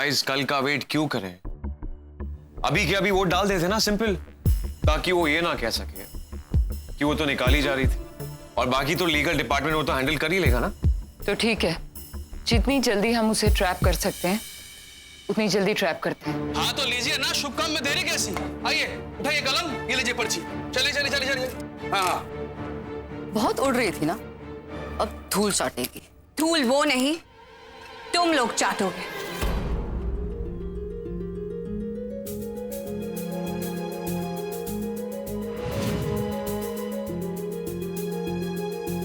Guys कल का wait क्यों करें? अभी के अभी वोट डाल देते ना, सिंपल, ताकि वो ये ना कह सके कि वो तो निकाली जा रही थी। और बाकी तो लीगल डिपार्टमेंट वो तो हैंडल कर ही लेगा ना। तो ठीक है, जितनी जल्दी हम उसे ट्रैप कर सकते हैं उतनी जल्दी ट्रैप करते हैं। हाँ तो लीजिए ना, शुभ काम में देरी कैसी? आइए उठाइए कलम, ये लीजिए पर्ची। चलिए चलिए चलिए चलिए। हाँ बहुत उड़ रही थी ना, अब धूल चाटेगी। धूल वो नहीं, तुम लोग चाटोगे।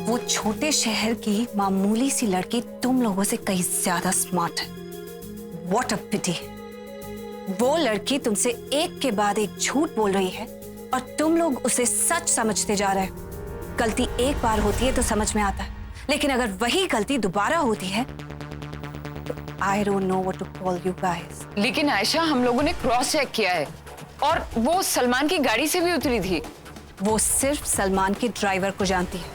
वो छोटे शहर की मामूली सी लड़की तुम लोगों से कहीं ज्यादा स्मार्ट है। What a pity। वो लड़की तुमसे एक के बाद एक झूठ बोल रही है और तुम लोग उसे सच समझते जा रहे हो। गलती एक बार होती है तो समझ में आता है, लेकिन अगर वही गलती दोबारा होती है तो I don't know what to call you guys। लेकिन आयशा, हम लोगों ने क्रॉस चेक किया है और वो सलमान की गाड़ी से भी उतरी थी। वो सिर्फ सलमान के ड्राइवर को जानती है,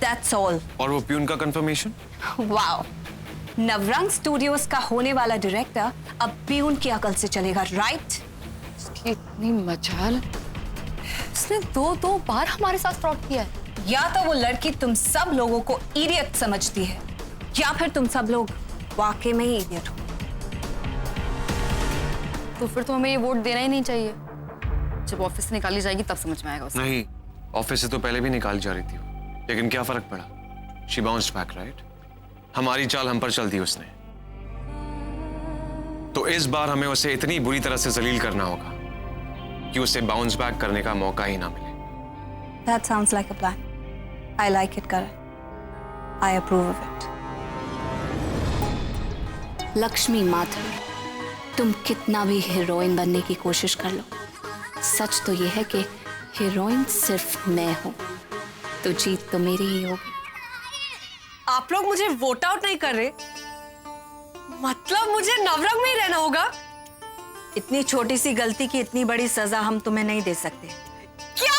That's all। और वो प्यून का कंफर्मेशन? वाओ, नवरंग स्टूडियोज का होने वाला डायरेक्टर अब प्यून की अकल से चलेगा, राइट? उसकी इतनी मचाल। उसने दो बार हमारे साथ फ्रॉड किया है। या तो वो लड़की तुम सब लोगों को इडियट समझती है, या फिर तुम सब लोग वाकई में ही इडियट हो। तो फिर तो हमें ये वोट देना ही नहीं चाहिए। जब ऑफिस से निकाली जाएगी तब समझ में आएगा उसे। नहीं, ऑफिस से तो पहले भी निकाली जा रही थी, लेकिन क्या फर्क पड़ा? She bounced back, right? हमारी चाल हम पर चल दी उसने। तो इस बार हमें उसे इतनी बुरी तरह से जलील करना होगा कि उसे बाउंस बैक करने का मौका ही ना मिले। That sounds like a plan। I like it, Karan। I approve of it। Lakshmi माधुर, तुम कितना भी हीरोइन बनने की कोशिश कर लो, सच तो यह है कि हीरोइन सिर्फ मैं हूं, तो जीत तो मेरी ही होगी। आप लोग मुझे वोट आउट नहीं कर रहे, मतलब मुझे नवरंग में ही रहना होगा? इतनी छोटी सी गलती की इतनी बड़ी सजा हम तुम्हें नहीं दे सकते। क्या?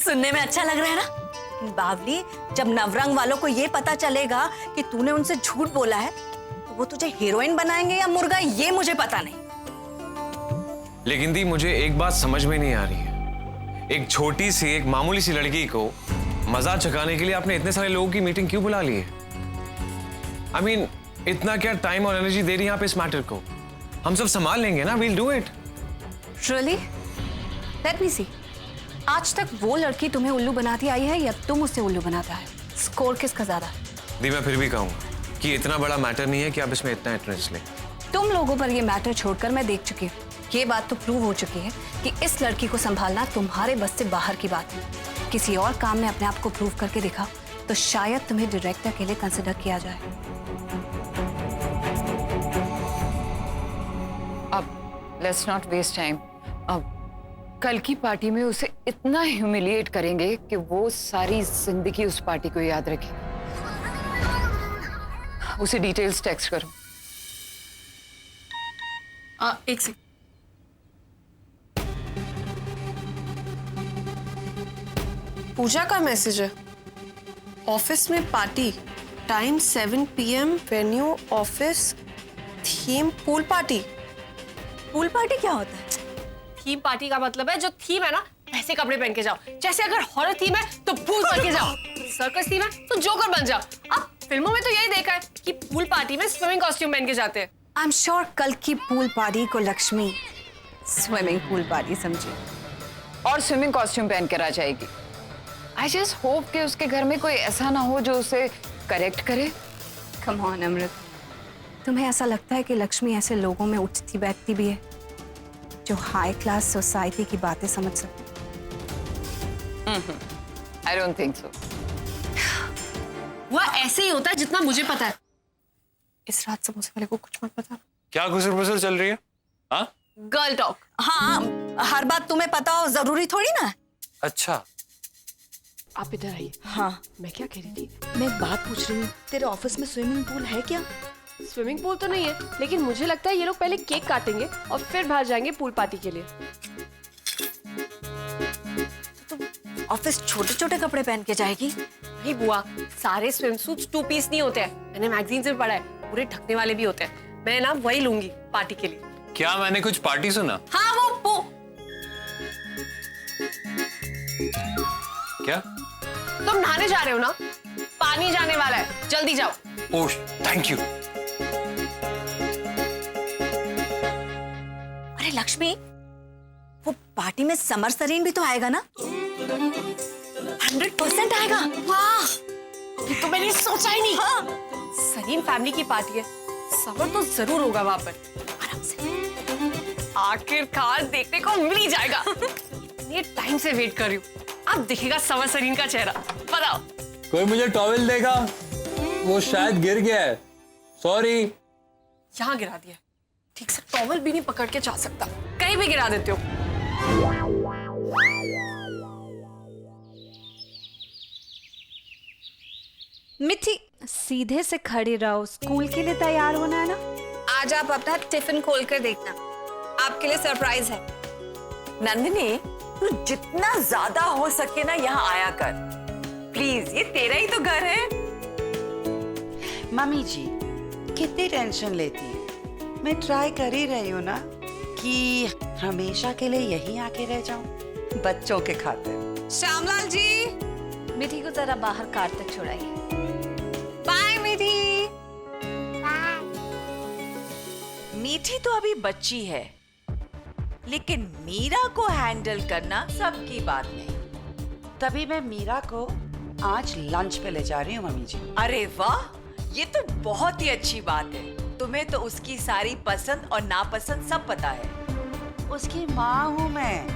सुनने में अच्छा लग रहा है ना? बावली, जब नवरंग वालों को ये पता चलेगा कि तूने उनसे झूठ बोला है तो वो तुझे हीरोइन बनाएंगे या मुर्गा, ये मुझे पता नहीं। लेकिन दी, मुझे एक बात समझ में नहीं आ रही है, एक छोटी सी, एक मामूली सी लड़की को मजाक चकाने के लिए आपने इतने सारे लोगों की मीटिंग क्यों बुला ली है? I mean, इतना क्या टाइम और एनर्जी दे रही है आप इस मैटर को? हम सब संभाल लेंगे ना, we'll do it। Really? Let me see। आज तक वो लड़की तुम्हें उल्लू बनाती आई है या तुम उसे उल्लू बनाता है? स्कोर किसका ज्यादा है? दी, मैं फिर भी कहूंगा कि इतना बड़ा मैटर नहीं है कि आप इसमें इतना इंटरेस्ट लें। तुम लोगों पर ये मैटर छोड़कर मैं देख चुकी हूँ। ये बात तो प्रूव हो चुकी है कि इस लड़की को संभालना तुम्हारे बस से बाहर की बात है। किसी और काम में अपने आप को प्रूव करके दिखाओ तो शायद तुम्हें डायरेक्टर के लिए कंसिडर किया जाए। अब लेट्स नॉट वेस्ट टाइम। अब कल की पार्टी में उसे इतना ह्यूमिलिएट करेंगे कि वो सारी जिंदगी उस पार्टी को याद रखे। उसे डिटेल्स टेक्स्ट करो। एक सेकंड। पूजा का मैसेज है, ऑफिस में party, time 7 PM, venue office, theme pool party. Pool party क्या होता है? थीम पार्टी का मतलब है जो थीम है ना वैसे कपड़े पहन के जाओ। जैसे अगर हॉरर थीम है तो भूत बन के जाओ, सर्कस थीम है तो जोकर बन जाओ। अब फिल्मों में तो यही देखा है कि पूल पार्टी में स्विमिंग कॉस्ट्यूम पहन के जाते हैं। आई एम श्योर कल की पूल पार्टी को लक्ष्मी स्विमिंग पूल पार्टी समझी और स्विमिंग कॉस्ट्यूम पहन कर आ जाएगी। आई जस्ट होप कि उसके घर में कोई ऐसा ना हो जो उसे करेक्ट करे। कम ऑन अमृत, तुम्हें ऐसा लगता है कि लक्ष्मी ऐसे लोगों में उठती बैठती भी है जो हाई क्लास सोसाइटी की बातें समझ सकते? I don't think so. वह ऐसे ही होता है जितना मुझे पता है। इस रात समोसे वाले को कुछ मत पता। क्या गुसर चल रही है? हाँ गर्ल टॉक। हाँ, हर बात तुम्हें पता हो जरूरी थोड़ी ना। अच्छा, आप इधर आइए। हाँ, मैं क्या कह रही थी, मैं एक बात पूछ रही हूँ, तेरे ऑफिस में स्विमिंग पूल है क्या? स्विमिंग पूल तो नहीं है, लेकिन मुझे लगता है ये लोग पहले केक काटेंगे और फिर बाहर जाएंगे पूल पार्टी के लिए। ऑफिस छोटे छोटे कपड़े पहन के जाएगी? नहीं बुआ, सारे स्विम सूट्स 2 पीस नहीं होते हैं। मैंने मैगजीन में पढ़ा है, पूरे ढकने वाले भी होते हैं। मैं ना वही लूंगी पार्टी के लिए। क्या मैंने कुछ पार्टी सुना? हाँ वो क्या? तुम नहाने जा रहे हो ना, पानी जाने वाला है, जल्दी जाओ। Oh thank you. अरे लक्ष्मी, वो पार्टी में समर सरीन भी तो आएगा ना? 100% आएगा। वाह, ये तो मैंने सोचा ही नहीं। हाँ। सलीम फैमिली की पार्टी है, समर तो जरूर होगा वहां पर। आराम से। आखिरकार देखने को मिल ही जाएगा। इतने टाइम से वेट कर रही हूँ, अब दिखेगा समर सरीन का चेहरा। बताओ। कोई मुझे टॉवेल देगा? वो शायद गिर गया है, सॉरी। यहाँ गिरा दिया, ठीक से टॉवल भी नहीं पकड़ के जा सकता, कहीं भी गिरा देते हो। मिठी, सीधे से खड़ी रहो, स्कूल के लिए तैयार होना है ना? आज आप अपना टिफिन खोल कर देखना, आपके लिए सरप्राइज है। नंदिनी, तू जितना ज्यादा हो सके ना यहाँ आया कर, प्लीज। ये तेरा ही तो घर है। मम्मी जी कितनी टेंशन लेती है। मैं ट्राई कर ही रही हूँ ना कि हमेशा के लिए यहीं आके रह जाऊं, बच्चों के खातिर। श्यामलाल जी, मिठी को जरा बाहर कार तक छोड़ाइए। बाय मिठी। मीठी तो अभी बच्ची है, लेकिन मीरा को हैंडल करना सबकी बात नहीं। तभी मैं मीरा को आज लंच पे ले जा रही हूँ मम्मी जी। अरे वाह, ये तो बहुत ही अच्छी बात है। तुम्हें तो उसकी सारी पसंद और नापसंद सब पता है। उसकी माँ हूँ मैं।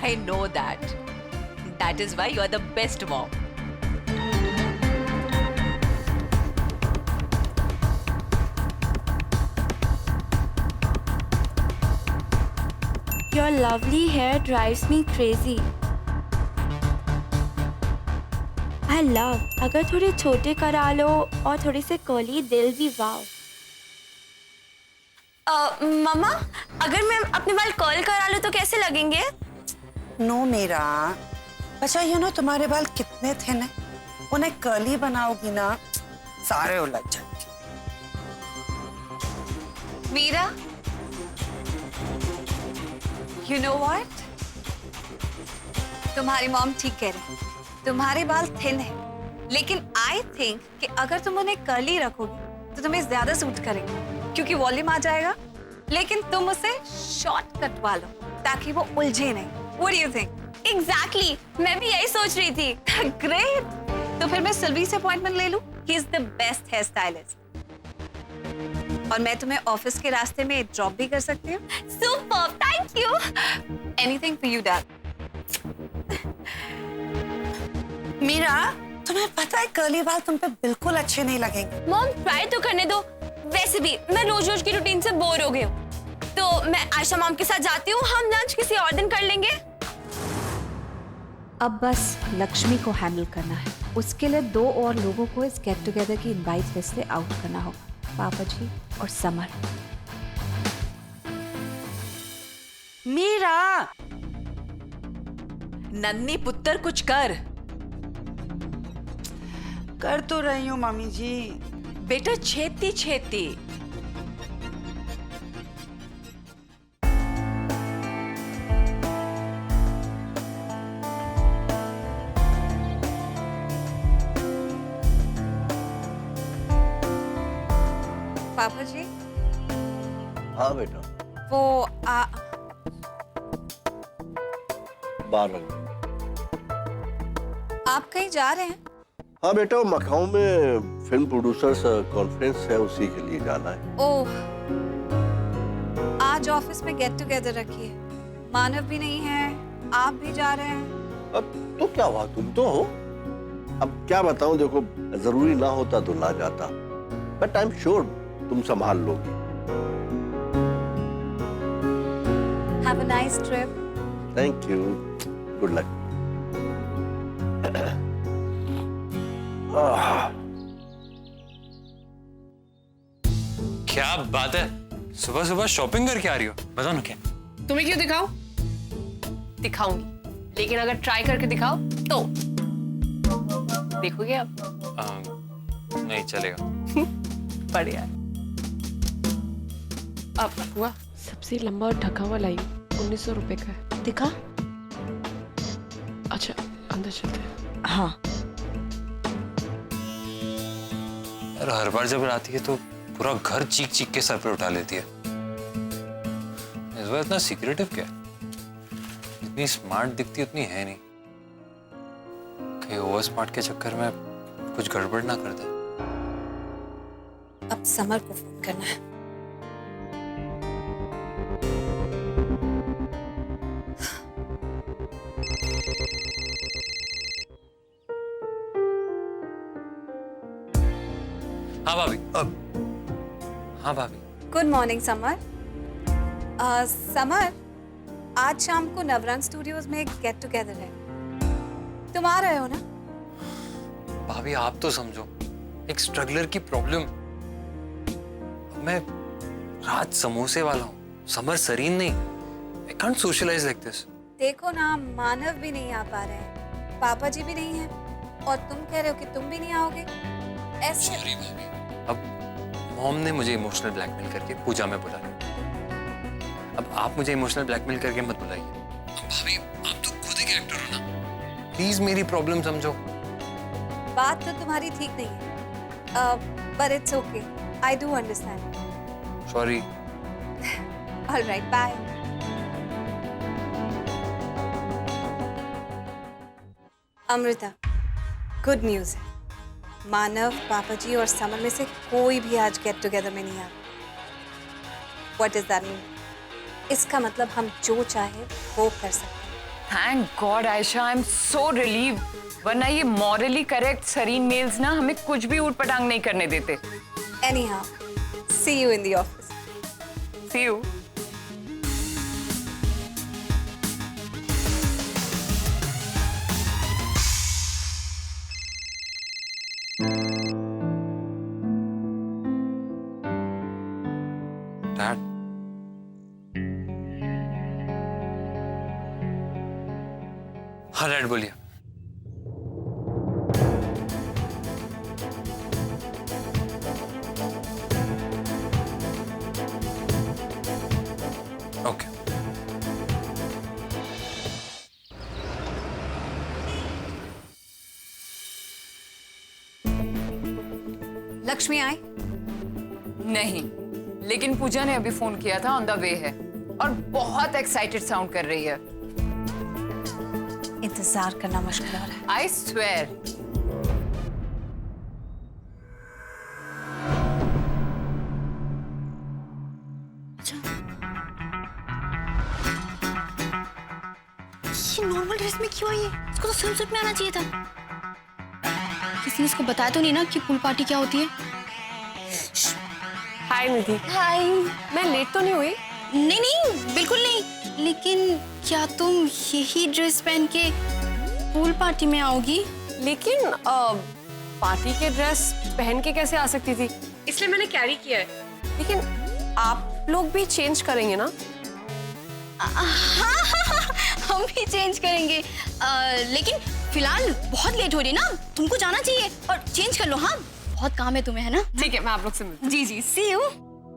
I know that. That is why you are the best mom. Your lovely hair drives me crazy. I love. अगर थोड़े छोटे करा लो और थोड़े से कर्ली, दिल भी वाव। मम्मा, अगर मैं अपने बाल कर्ल करा लूं तो कैसे लगेंगे? नो मीरा, अच्छा यू नो तुम्हारे बाल कितने थिन है, उन्हें कर्ली बनाओगी ना सारे उलझ जाएंगे। Meera, you know what? तुम्हारी मॉम ठीक कह रही है, तुम्हारे बाल थिन है, लेकिन आई थिंक कि अगर तुम उन्हें कर्ली रखोगी तो तुम्हें ज्यादा सूट करेंगे, क्योंकि वॉल्यूम आ जाएगा। लेकिन तुम उसे शॉर्ट कटवा लो ताकि वो उलझे नहीं। What do you think? Exactly, मैं भी यही सोच रही थी। Great! तो फिर मैं सिल्वी से अपॉइंटमेंट ले लूं? He is the best hair stylist. और मैं तुम्हें ऑफिस के रास्ते में ड्रॉप भी कर सकती हूँ। Superb, thank you. Anything for you, darling. Meera, तुम्हें पता है कर्ली बाल तुम पे बिल्कुल अच्छे नहीं लगेंगे। मॉम, ट्राई तो करने दो। वैसे भी मैं रोज रोज की रूटीन से बोर हो गई हूँ, तो मैं आयशा मॉम के साथ जाती हूँ। हम लंच किसी और दिन कर लेंगे। अब बस लक्ष्मी को हैंडल करना है। उसके लिए 2 और लोगों को इस गेट टुगेदर की इनवाइट लिस्ट से आउट करना होगा, पापा जी और समर। मीरा, नन्ही पुत्र कुछ कर। कर तो रही हूँ मम्मी जी। बेटा छेती छेती। पापा जी। हाँ बेटा। वो आप कहीं जा रहे हैं? हाँ बेटा, वो मकाऊ में फिल्म प्रोड्यूसर्स कॉन्फ्रेंस है, उसी के लिए जाना है। ओह, आज ऑफिस में गेट टुगेदर रखी है, मानव भी नहीं है, आप भी जा रहे हैं। अब तो क्या हुआ, तुम तो हो। अब क्या बताऊं, देखो जरूरी ना होता तो ना जाता, बट आई एम श्योर तुम संभाल लोगी। Have a nice trip. Thank you, good luck. क्या बात है, सुबह सुबह शॉपिंग करके आ रही हो? बताओ ना क्या। तुम्हें क्यों दिखाऊं? दिखाऊंगी, लेकिन अगर ट्राई करके दिखाओ तो देखोगे आप? नहीं चलेगा। बढ़िया। अब हुआ सबसे लंबा और ढका हुआ लाई 1900 रुपए का है। दिखा। अच्छा अंदर चलते हैं। हाँ यार हर बार जब आती है तो पूरा घर चीख चीख के सर पे उठा लेती है। इस बार इतना सीक्रेटिव क्या है? इतनी स्मार्ट दिखती उतनी है नहीं। कहीं ओवर स्मार्ट के चक्कर में कुछ गड़बड़ ना कर दे। अब समर को फोन करना है। हाँ भाभी। हाँ भाभी। Good morning summer. समर, आज शाम को नवरंग स्टूडियोज में एक गेट टुगेदर है, तुम आ रहे हो ना? भाभी आप तो समझो, एक स्ट्रगलर की प्रॉब्लम। मैं राज समोसे वाला हूँ, समर सरीन नहीं। I can't socialize like this. देखो ना, मानव भी नहीं आ पा रहे हैं, पापा जी भी नहीं है, और तुम कह रहे हो कि तुम भी नहीं आओगे। ऐसे Sorry भाभी। अब मॉम ने मुझे इमोशनल ब्लैकमेल करके पूजा में बुला लिया। अब आप मुझे इमोशनल ब्लैकमेल करके मत बुलाइए। भाभी आप तो खुद एक एक्टर हो ना, प्लीज मेरी प्रॉब्लम समझो। बात तो तुम्हारी ठीक नहीं है, but it's okay. I do understand. Sorry. All right, bye. Amrita, good news है। मानव, पापा जी और समर में से कोई भी आज गेट टुगेदर में नहीं आ रहा। What does that mean? इसका मतलब हम जो चाहे वो कर सकते हैं। Thank God Ayesha, I am so relieve. वरना ये मॉरली करेक्ट सरीन मेल्स ना हमें कुछ भी ऊट पटांग नहीं करने देते। Anyhow, see you in the office. See you. Dad. हाँ डैड बोलिए। ओके। लक्ष्मी आई? नहीं, लेकिन पूजा ने अभी फोन किया था, ऑन द वे है और बहुत एक्साइटेड साउंड कर रही है। इंतजार करना मुश्किल हो रहा है। I swear. ये नॉर्मल ड्रेस में क्यों आई है? इसको तो स्विमसूट में आना चाहिए था। किसी ने इसको बताया तो नहीं ना कि पूल पार्टी क्या होती है? हाय निधि। हाय। मैं लेट तो नहीं हुई? नहीं नहीं बिल्कुल नहीं, लेकिन क्या तुम यही ड्रेस पहन के पूल पार्टी में आओगी? लेकिन पार्टी के ड्रेस पहन के कैसे आ सकती थी, इसलिए मैंने कैरी किया है। लेकिन आप लोग भी चेंज करेंगे ना? हाँ, हम भी चेंज करेंगे, लेकिन फिलहाल बहुत लेट हो रही है ना, तुमको जाना चाहिए और चेंज कर लो। हाँ बहुत काम है तुम्हें, है ना? ठीक है, मैं आप लोग से मिलती हूँ। जी जी, सी यू।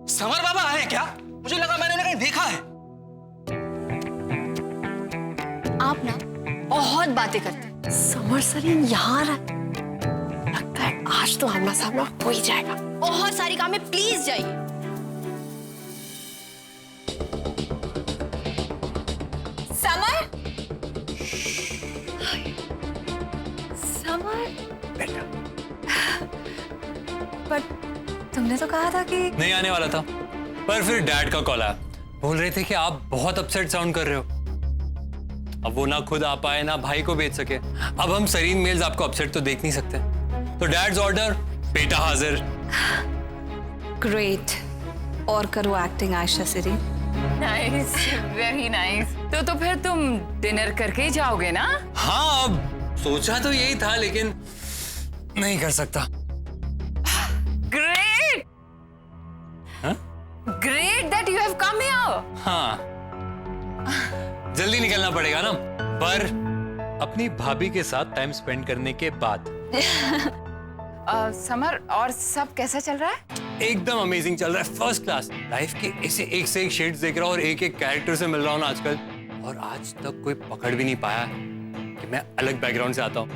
समर बाबा आए क्या? मुझे लगा मैंने उन्हें कहीं देखा है। आप ना बहुत बातें करते हैं। समर सरीन यहाँ लगता है आज तो आमना सामना हो ही जाएगा। बहुत सारी काम है, प्लीज जाइए। समर, समर, पर तुमने तो कहा था कि नहीं आने वाला था, पर फिर डैड का कॉल आया। बोल रहे थे कि आप बहुत अपसेट साउंड कर रहे हो। अब वो ना खुद आ पाए ना भाई को भेज सके। अब हम सरीन मेल्स आपको अपसेट तो देख नहीं सकते, तो डैड्स ऑर्डर, बेटा हाजिर। ग्रेट। और करो acting Ayesha Sareen. Nice, very nice. तो फिर तुम डिनर करके ही जाओगे ना? हाँ, अब सोचा तो यही था, लेकिन नहीं कर सकता। Great, great that you have come here. हाँ, जल्दी निकलना पड़ेगा ना, पर अपनी भाभी के साथ टाइम स्पेंड करने के बाद। समर, और सब कैसा चल रहा है? एकदम अमेजिंग चल रहा है, फर्स्ट क्लास। लाइफ के ऐसे एक से एक शेड्स देख रहा हूँ और एक एक कैरेक्टर से मिल रहा हूँ ना आजकल, और आज तक कोई पकड़ भी नहीं पाया कि मैं अलग बैकग्राउंड से आता हूँ।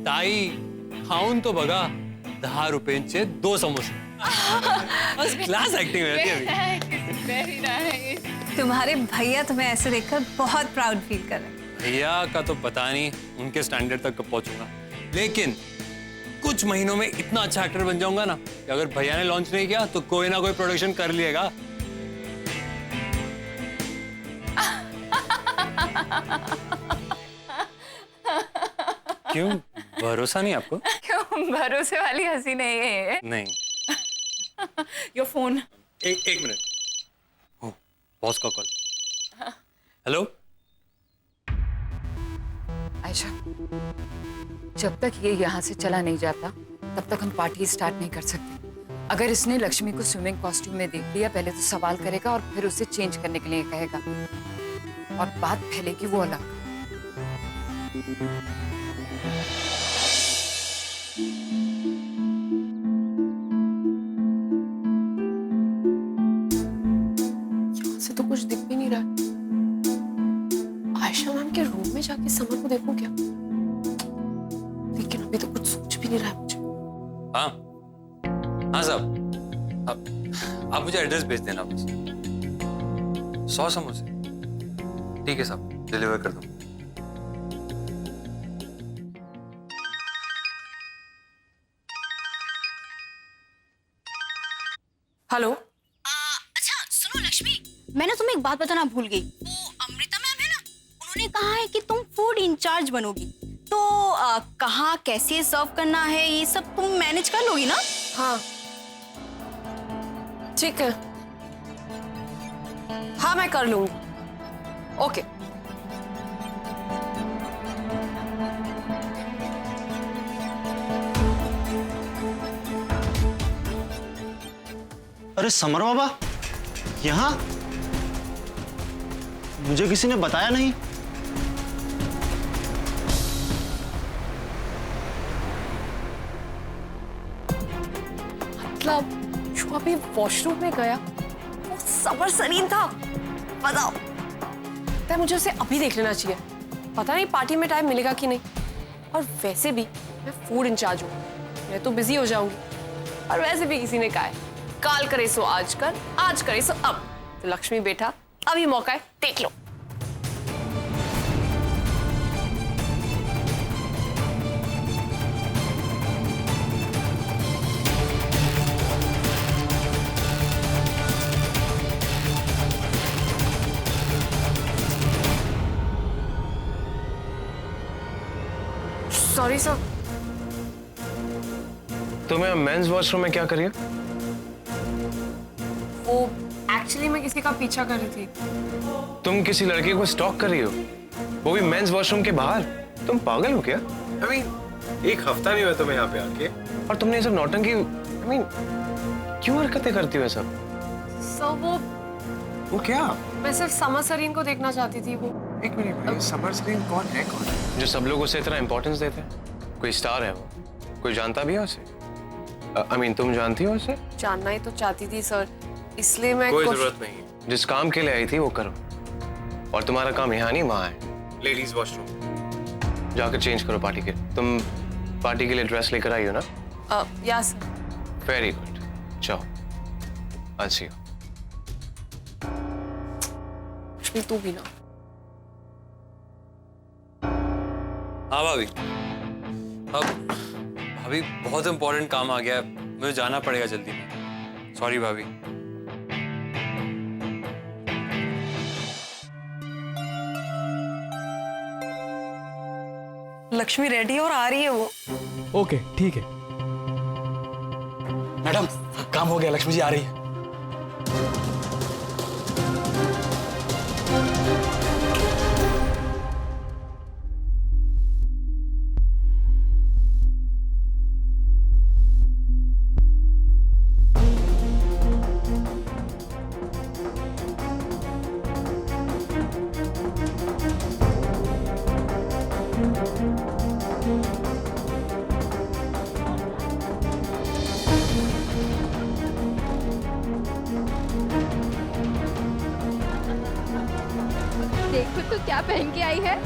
ताई खाऊन तो बघा 10 रुपयांचे 2 समोसे। फर्स्ट क्लास एक्टिंग रहती है। Very nice. तुम्हारे भैया तुम्हें ऐसे देखकर बहुत प्राउड फील कर रहे हैं। भैया का तो पता नहीं उनके स्टैंडर्ड तक कब पहुंचूंगा, लेकिन कुछ महीनों में इतना अच्छा एक्टर बन जाऊंगा ना कि अगर भैया ने लॉन्च नहीं किया तो कोई ना कोई प्रोडक्शन कर लिएगा। क्यों, भरोसा नहीं आपको? क्यों, भरोसे वाली हंसी नहीं है? नहीं। Your phone. एक मिनट, बॉस का कॉल। हेलो। आयशा, जब तक ये यहाँ से चला नहीं जाता तब तक हम पार्टी स्टार्ट नहीं कर सकते। अगर इसने लक्ष्मी को स्विमिंग कॉस्ट्यूम में देख लिया, पहले तो सवाल करेगा और फिर उसे चेंज करने के लिए कहेगा, और बात फैलेगी वो अलग। यहाँ से तो कुछ दिख भी नहीं रहा। आयशा मैम के रूम में जाके समर को देखूं क्या? लेकिन अभी तो कुछ सोच भी नहीं रहा है मुझे। हाँ हाँ साहब, आप मुझे एड्रेस भेज देना बस। 100 समोसे, ठीक है साहब, डिलीवर कर दूँ। हेलो। अच्छा सुनो लक्ष्मी, मैं ना तुम्हें एक बात बताना भूल गई। वो अमृता मैम है ना, उन्होंने कहा है कि तुम फूड इंचार्ज बनोगी, तो कहाँ कैसे सर्व करना है ये सब तुम मैनेज कर लोगी ना? हाँ ठीक है, हाँ मैं कर लूंगी। ओके। अरे समर बाबा, यहाँ? मुझे किसी ने बताया नहीं। मतलब जो अभी वॉशरूम में गया वो समर सलीम था? बताओ। तो मुझे उसे अभी देख लेना चाहिए, पता नहीं पार्टी में टाइम मिलेगा कि नहीं। और वैसे भी मैं फूड इंचार्ज हूँ, मैं तो बिजी हो जाऊंगी। और वैसे भी किसी ने कहा है काल करे सो आज कर, आज करे सो अब। तो लक्ष्मी बेटा अभी मौका है, देख लो। Sorry sir. तुम्हें मेंस वॉशरूम में क्या करिए? वो एक्चुअली मैं किसी का पीछा कर रही थी। तुम किसी लड़के को स्टॉक कर रही हो, वो भी मेंस वॉशरूम के बाहर? तुम पागल हो क्या? I mean, एक हफ्ता नहीं हुआ तुम्हें यहाँ पे आके और तुमने ये सब नौटंकी, I mean, क्यों हरकतें करती हो ये सब? सर वो क्या? मैं सिर्फ समर सरीन को देखना चाहती थी। वो एक मिनट, समर सरीन कौन है? जो सब लोग उसे इतना इंपॉर्टेंस देते हैं? कोई स्टार है वो? कोई जानता भी है उसे? I mean, तुम जानती हो उसे? जानना ही तो चाहती थी सर, इसलिए मैं कोई जरूरत नहीं, जिस काम के लिए आई थी वो करो। और तुम्हारा काम यहाँ नहीं वहाँ है, लेडीज वॉशरूम। जाकर चेंज करो पार्टी के। तुम पार्टी के लिए ड्रेस लेकर आई हो ना? यस। वेरी गुड, जाओ। I'll see you. लक्ष्मी तू भी ना। हाँ भाभी, अब भाभी बहुत इंपॉर्टेंट काम आ गया है, मुझे जाना पड़ेगा जल्दी में। सॉरी भाभी। लक्ष्मी रेडी और आ रही है वो। ओके ठीक है। मैडम काम हो गया, लक्ष्मी जी आ रही है। देखो तो क्या पहन के आई है।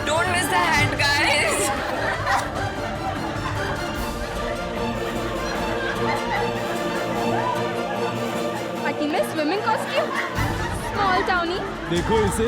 Don't miss the hat, guys. Party में स्विमिंग कॉस्ट्यूम, स्मॉल टाउनी। देखो इसे।